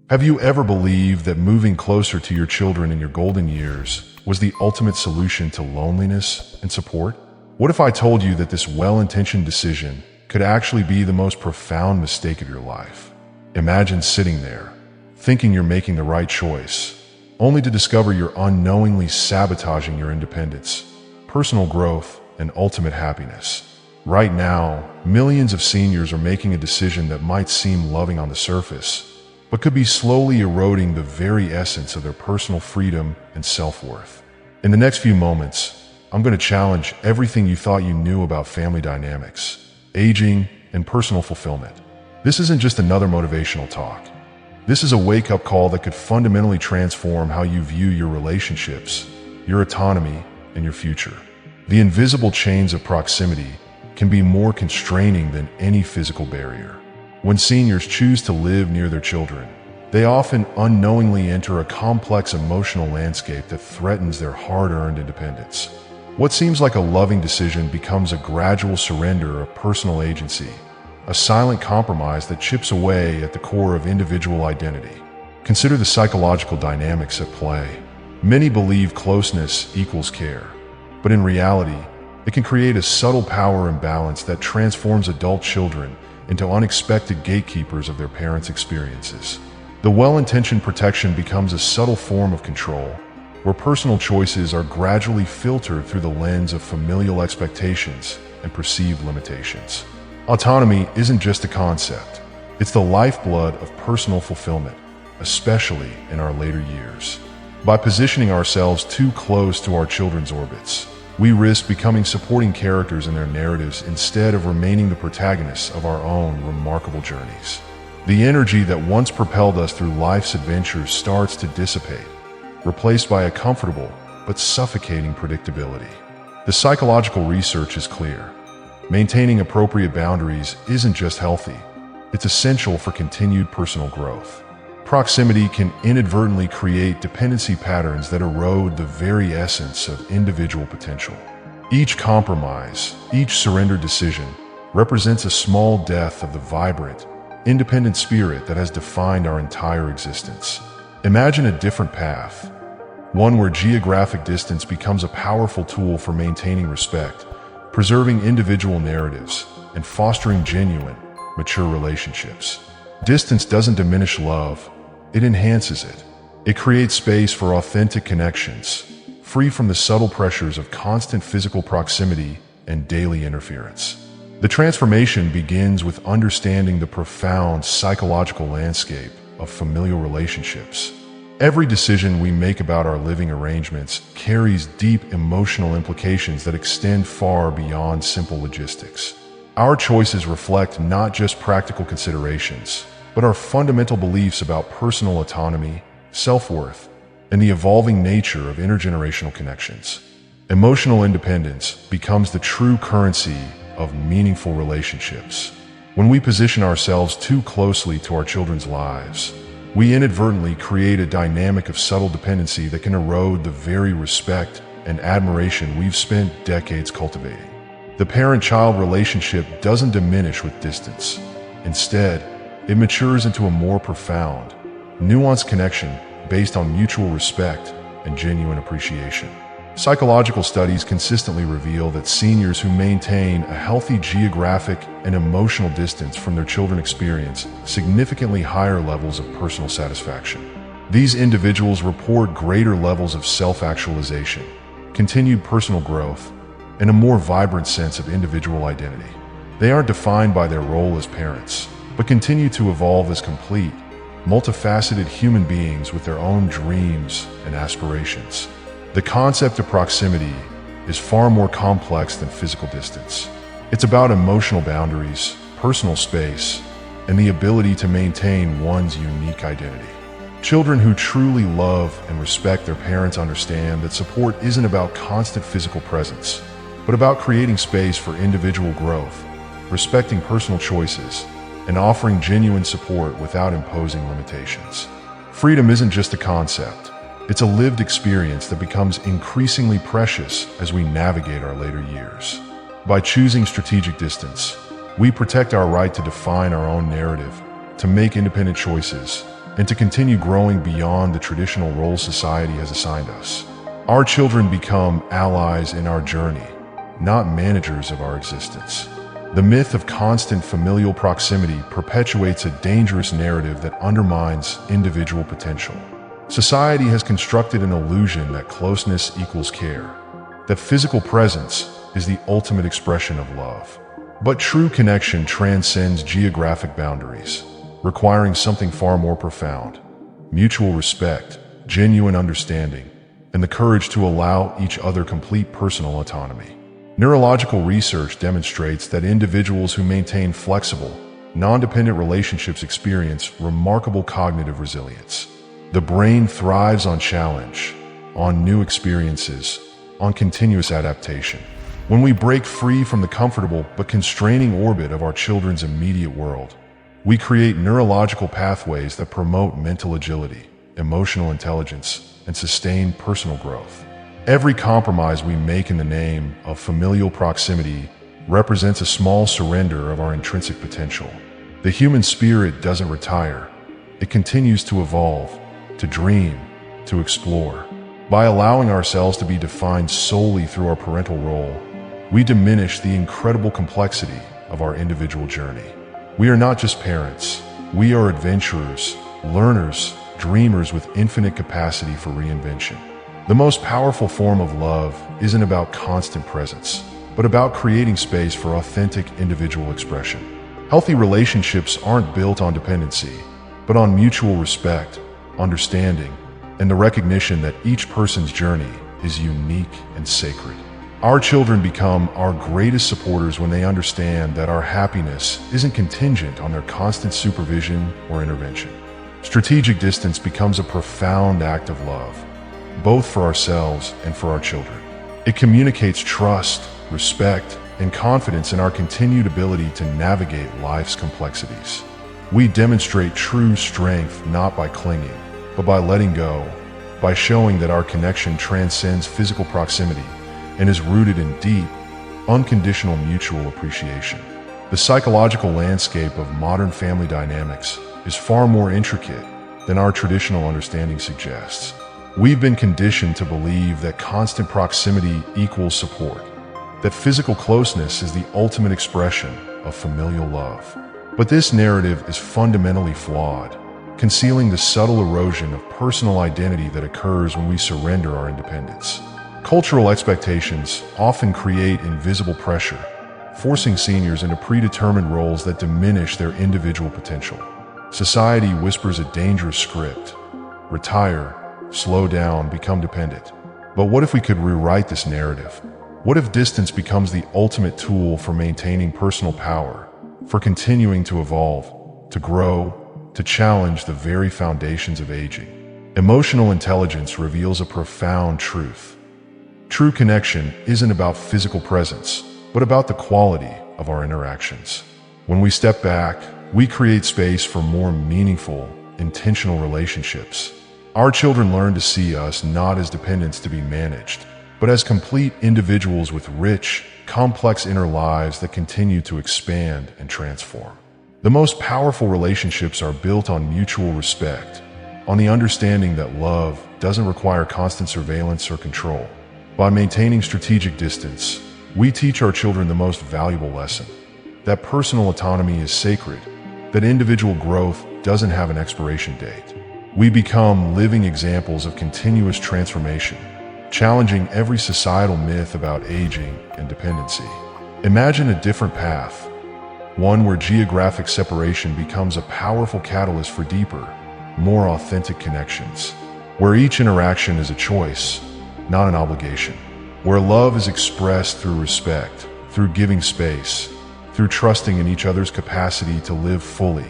Have you ever believed that moving closer to your children in your golden years was the ultimate solution to loneliness and support? What if I told you that this well-intentioned decision could actually be the most profound mistake of your life? Imagine sitting there, thinking you're making the right choice, only to discover you're unknowingly sabotaging your independence, personal growth, and ultimate happiness. Right now, millions of seniors are making a decision that might seem loving on the surface, but could be slowly eroding the very essence of their personal freedom and self-worth. In the next few moments, I'm going to challenge everything you thought you knew about family dynamics, aging, and personal fulfillment. This isn't just another motivational talk. This is a wake-up call that could fundamentally transform how you view your relationships, your autonomy, and your future. The invisible chains of proximity can be more constraining than any physical barrier. When seniors choose to live near their children, they often unknowingly enter a complex emotional landscape that threatens their hard-earned independence. What seems like a loving decision becomes a gradual surrender of personal agency, a silent compromise that chips away at the core of individual identity. Consider the psychological dynamics at play. Many believe closeness equals care, but in reality, it can create a subtle power imbalance that transforms adult children into unexpected gatekeepers of their parents' experiences. The well-intentioned protection becomes a subtle form of control, where personal choices are gradually filtered through the lens of familial expectations and perceived limitations. Autonomy isn't just a concept, it's the lifeblood of personal fulfillment, especially in our later years. By positioning ourselves too close to our children's orbits, we risk becoming supporting characters in their narratives instead of remaining the protagonists of our own remarkable journeys. The energy that once propelled us through life's adventures starts to dissipate, replaced by a comfortable but suffocating predictability. The psychological research is clear. Maintaining appropriate boundaries isn't just healthy, it's essential for continued personal growth. Proximity can inadvertently create dependency patterns that erode the very essence of individual potential. Each compromise, each surrendered decision, represents a small death of the vibrant, independent spirit that has defined our entire existence. Imagine a different path, one where geographic distance becomes a powerful tool for maintaining respect, preserving individual narratives, and fostering genuine, mature relationships. Distance doesn't diminish love, it enhances it. It creates space for authentic connections, free from the subtle pressures of constant physical proximity and daily interference. The transformation begins with understanding the profound psychological landscape of familial relationships. Every decision we make about our living arrangements carries deep emotional implications that extend far beyond simple logistics. Our choices reflect not just practical considerations, but our fundamental beliefs about personal autonomy, self-worth, and the evolving nature of intergenerational connections. Emotional independence becomes the true currency of meaningful relationships. When we position ourselves too closely to our children's lives, we inadvertently create a dynamic of subtle dependency that can erode the very respect and admiration we've spent decades cultivating. The parent-child relationship doesn't diminish with distance. Instead, it matures into a more profound, nuanced connection based on mutual respect and genuine appreciation. Psychological studies consistently reveal that seniors who maintain a healthy geographic and emotional distance from their children experience significantly higher levels of personal satisfaction. These individuals report greater levels of self-actualization, continued personal growth, and a more vibrant sense of individual identity. They aren't defined by their role as parents, but continue to evolve as complete, multifaceted human beings with their own dreams and aspirations. The concept of proximity is far more complex than physical distance. It's about emotional boundaries, personal space, and the ability to maintain one's unique identity. Children who truly love and respect their parents understand that support isn't about constant physical presence, but about creating space for individual growth, respecting personal choices, and offering genuine support without imposing limitations. Freedom isn't just a concept, it's a lived experience that becomes increasingly precious as we navigate our later years. By choosing strategic distance, we protect our right to define our own narrative, to make independent choices, and to continue growing beyond the traditional roles society has assigned us. Our children become allies in our journey, not managers of our existence. The myth of constant familial proximity perpetuates a dangerous narrative that undermines individual potential. Society has constructed an illusion that closeness equals care, that physical presence is the ultimate expression of love. But true connection transcends geographic boundaries, requiring something far more profound: mutual respect, genuine understanding, and the courage to allow each other complete personal autonomy. Neurological research demonstrates that individuals who maintain flexible, non-dependent relationships experience remarkable cognitive resilience. The brain thrives on challenge, on new experiences, on continuous adaptation. When we break free from the comfortable but constraining orbit of our children's immediate world, we create neurological pathways that promote mental agility, emotional intelligence, and sustained personal growth. Every compromise we make in the name of familial proximity represents a small surrender of our intrinsic potential. The human spirit doesn't retire. It continues to evolve, to dream, to explore. By allowing ourselves to be defined solely through our parental role, we diminish the incredible complexity of our individual journey. We are not just parents. We are adventurers, learners, dreamers with infinite capacity for reinvention. The most powerful form of love isn't about constant presence, but about creating space for authentic individual expression. Healthy relationships aren't built on dependency, but on mutual respect, understanding, and the recognition that each person's journey is unique and sacred. Our children become our greatest supporters when they understand that our happiness isn't contingent on their constant supervision or intervention. Strategic distance becomes a profound act of love, both for ourselves and for our children. It communicates trust, respect, and confidence in our continued ability to navigate life's complexities. We demonstrate true strength not by clinging, but by letting go, by showing that our connection transcends physical proximity and is rooted in deep, unconditional mutual appreciation. The psychological landscape of modern family dynamics is far more intricate than our traditional understanding suggests. We've been conditioned to believe that constant proximity equals support, that physical closeness is the ultimate expression of familial love. But this narrative is fundamentally flawed, concealing the subtle erosion of personal identity that occurs when we surrender our independence. Cultural expectations often create invisible pressure, forcing seniors into predetermined roles that diminish their individual potential. Society whispers a dangerous script: retire, slow down, become dependent. But what if we could rewrite this narrative? What if distance becomes the ultimate tool for maintaining personal power, for continuing to evolve, to grow, to challenge the very foundations of aging? Emotional intelligence reveals a profound truth. True connection isn't about physical presence, but about the quality of our interactions. When we step back, we create space for more meaningful, intentional relationships. Our children learn to see us not as dependents to be managed, but as complete individuals with rich, complex inner lives that continue to expand and transform. The most powerful relationships are built on mutual respect, on the understanding that love doesn't require constant surveillance or control. By maintaining strategic distance, we teach our children the most valuable lesson: that personal autonomy is sacred, that individual growth doesn't have an expiration date. We become living examples of continuous transformation, challenging every societal myth about aging and dependency. Imagine a different path, one where geographic separation becomes a powerful catalyst for deeper, more authentic connections, where each interaction is a choice, not an obligation, where love is expressed through respect, through giving space, through trusting in each other's capacity to live fully,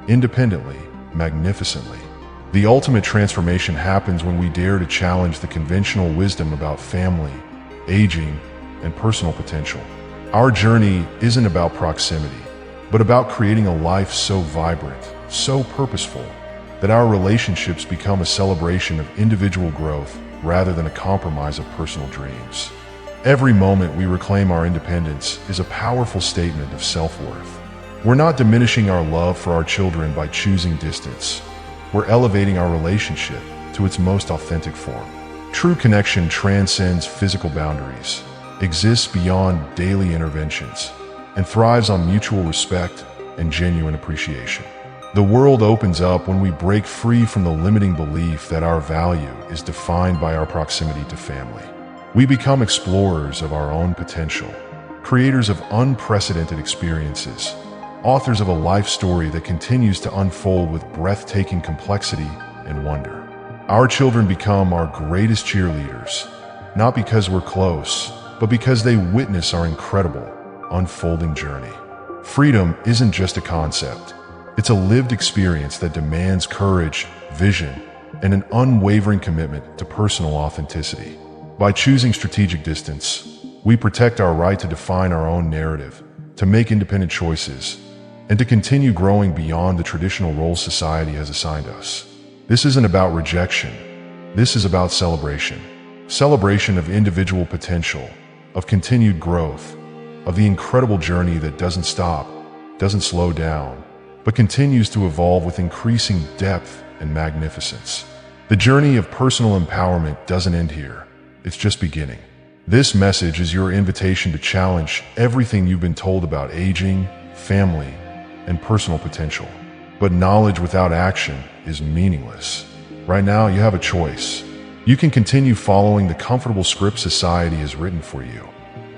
independently, magnificently. The ultimate transformation happens when we dare to challenge the conventional wisdom about family, aging, and personal potential. Our journey isn't about proximity, but about creating a life so vibrant, so purposeful, that our relationships become a celebration of individual growth rather than a compromise of personal dreams. Every moment we reclaim our independence is a powerful statement of self-worth. We're not diminishing our love for our children by choosing distance. we're elevating our relationship to its most authentic form. True connection transcends physical boundaries, exists beyond daily interventions, and thrives on mutual respect and genuine appreciation. The world opens up when we break free from the limiting belief that our value is defined by our proximity to family. We become explorers of our own potential, creators of unprecedented experiences, authors of a life story that continues to unfold with breathtaking complexity and wonder. Our children become our greatest cheerleaders, not because we're close, but because they witness our incredible, unfolding journey. Freedom isn't just a concept. It's a lived experience that demands courage, vision, and an unwavering commitment to personal authenticity. By choosing strategic distance, we protect our right to define our own narrative, to make independent choices, and to continue growing beyond the traditional roles society has assigned us. This isn't about rejection. This is about celebration. Celebration of individual potential, of continued growth, of the incredible journey that doesn't stop, doesn't slow down, but continues to evolve with increasing depth and magnificence. The journey of personal empowerment doesn't end here. It's just beginning. This message is your invitation to challenge everything you've been told about aging, family, and personal potential. But knowledge without action is meaningless. Right now, you have a choice. You can continue following the comfortable script society has written for you,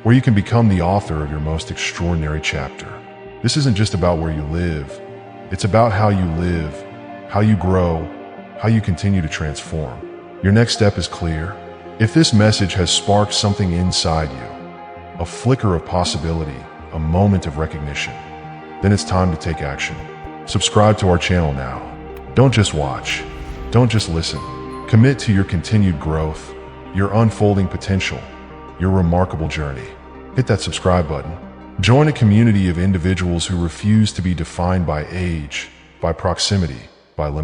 or you can become the author of your most extraordinary chapter. This isn't just about where you live. It's about how you live, how you grow, how you continue to transform. Your next step is clear. If this message has sparked something inside you, a flicker of possibility, a moment of recognition, then it's time to take action. Subscribe to our channel now. Don't just watch. Don't just listen. Commit to your continued growth, your unfolding potential, your remarkable journey. Hit that subscribe button. Join a community of individuals who refuse to be defined by age, by proximity, by limitations.